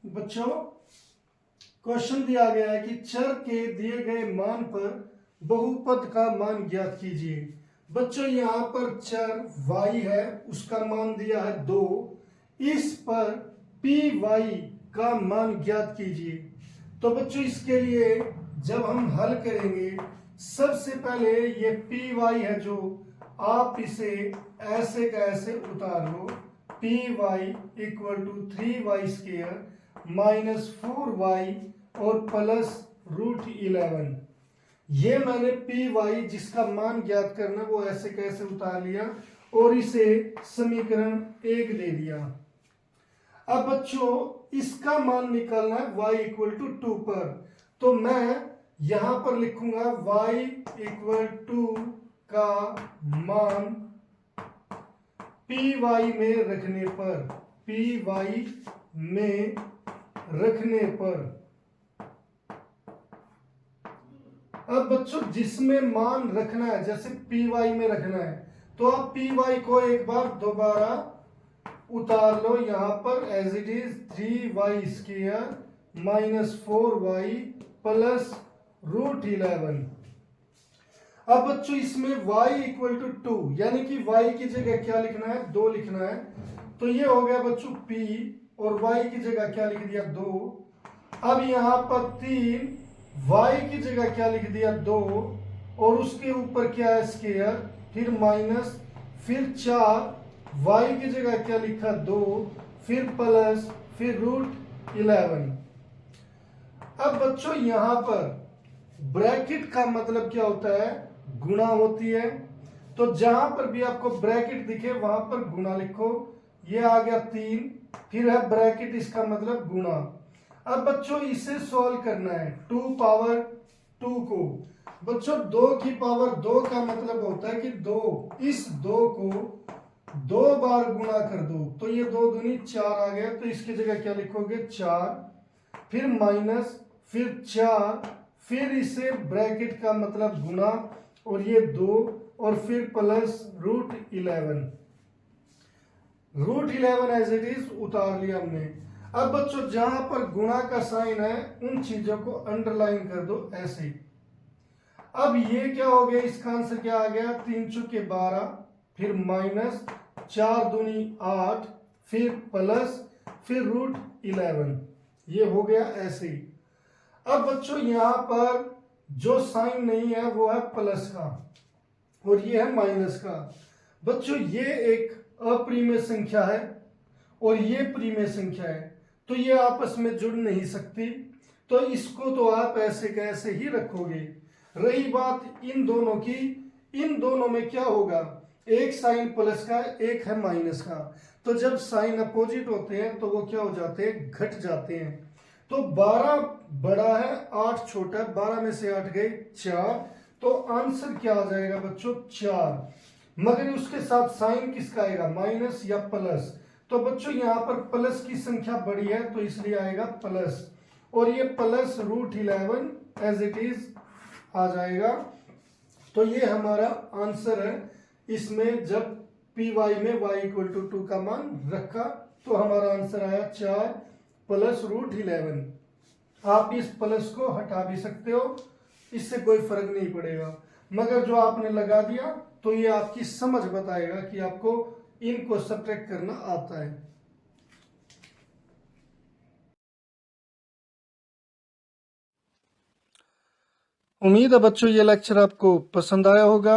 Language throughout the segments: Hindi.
बच्चों क्वेश्चन दिया गया है कि चर के दिए गए मान पर बहुपद का मान ज्ञात कीजिए। बच्चों यहाँ पर चर y है, उसका मान दिया है 2। इस पर पी वाई का मान ज्ञात कीजिए। तो बच्चों इसके लिए जब हम हल करेंगे, सबसे पहले ये पी वाई है जो आप इसे ऐसे का ऐसे उतार लो। P Y equal to 3y² minus 4y और प्लस √11। ये मैंने पी वाई जिसका मान ज्ञात करना वो ऐसे कैसे उतार लिया और इसे समीकरण 1 दे दिया। अब बच्चों इसका मान निकालना है y इक्वल टू 2 पर। तो मैं यहां पर लिखूंगा y इक्वल टू का मान पी वाई में रखने पर, पी वाई में रखने पर। अब बच्चों जिसमें मान रखना है, जैसे पी वाई में रखना है, तो आप पी वाई को एक बार दोबारा उतार लो यहाँ पर as it is 3y² minus 4y plus √11। अब बच्चों इसमें y इक्वल टू 2 यानी कि y की जगह क्या लिखना है, 2 लिखना है। तो ये हो गया बच्चों p और y की जगह क्या लिख दिया 2। अब यहाँ पर 3, y की जगह क्या लिख दिया 2 और उसके ऊपर क्या है स्क्वायर, फिर माइनस, फिर 4, y की जगह क्या लिखा 2, फिर प्लस, फिर √11। अब बच्चों यहाँ पर ब्रैकेट का मतलब क्या होता है, गुणा होती है। तो जहां पर भी आपको ब्रैकेट दिखे वहां पर गुणा लिखो। ये आ गया 3, फिर है ब्रैकेट, इसका मतलब गुणा। अब बच्चों इसे सॉल्व करना है 2 पावर 2 को। बच्चों 2 की पावर 2 का मतलब होता है कि 2, इस 2 को 2 बार गुणा कर दो। तो ये 2 दूनी 4 आ गया। तो इसकी जगह क्या लिखोगे 4, फिर माइनस, फिर 4, फिर इसे ब्रैकेट का मतलब गुणा और ये 2 और फिर प्लस √11। √11 एज इट इज उतार लिया हमने। अब बच्चों जहां पर गुणा का साइन है उन चीजों को अंडरलाइन कर दो ऐसे। अब ये क्या हो गया, इसका आंसर क्या आ गया 3 चौके 12, फिर माइनस 4 दूनी 8, फिर प्लस, फिर √11। ये हो गया ऐसे ही। अब बच्चों यहां पर जो साइन नहीं है वो है प्लस का और ये है माइनस का। बच्चों ये एक अप्रिमेय संख्या है और ये प्रिमेय संख्या है, तो ये आपस में जुड़ नहीं सकती। तो इसको तो आप ऐसे कैसे ही रखोगे। रही बात इन दोनों की, इन दोनों में क्या होगा, एक साइन प्लस का, एक है माइनस का। तो जब साइन अपोजिट होते हैं तो वो क्या हो जाते हैं, घट जाते हैं। तो 12 बड़ा है, 8 छोटा है, 12 में से 8 गए 4। तो आंसर क्या आ जाएगा बच्चों 4। मगर उसके साथ साइन किसका आएगा, माइनस या प्लस। तो बच्चों यहाँ पर प्लस की संख्या बड़ी है तो इसलिए आएगा प्लस, और ये प्लस √11 एज इट इज आ जाएगा। तो ये हमारा आंसर है। इसमें जब पी वाई में y इक्वल टू 2 का मान रखा तो हमारा आंसर आया 4 प्लस √11। आप इस प्लस को हटा भी सकते हो, इससे कोई फर्क नहीं पड़ेगा। मगर जो आपने लगा दिया तो ये आपकी समझ बताएगा कि आपको इनको सब्ट्रैक्ट करना आता है। उम्मीद है बच्चों ये लेक्चर आपको पसंद आया होगा,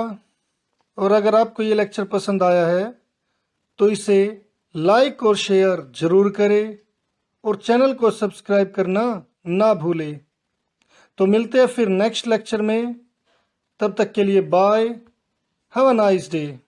और अगर आपको ये लेक्चर पसंद आया है तो इसे लाइक और शेयर जरूर करें और चैनल को सब्सक्राइब करना ना भूलें। तो मिलते हैं फिर नेक्स्ट लेक्चर में, तब तक के लिए bye, have a nice day.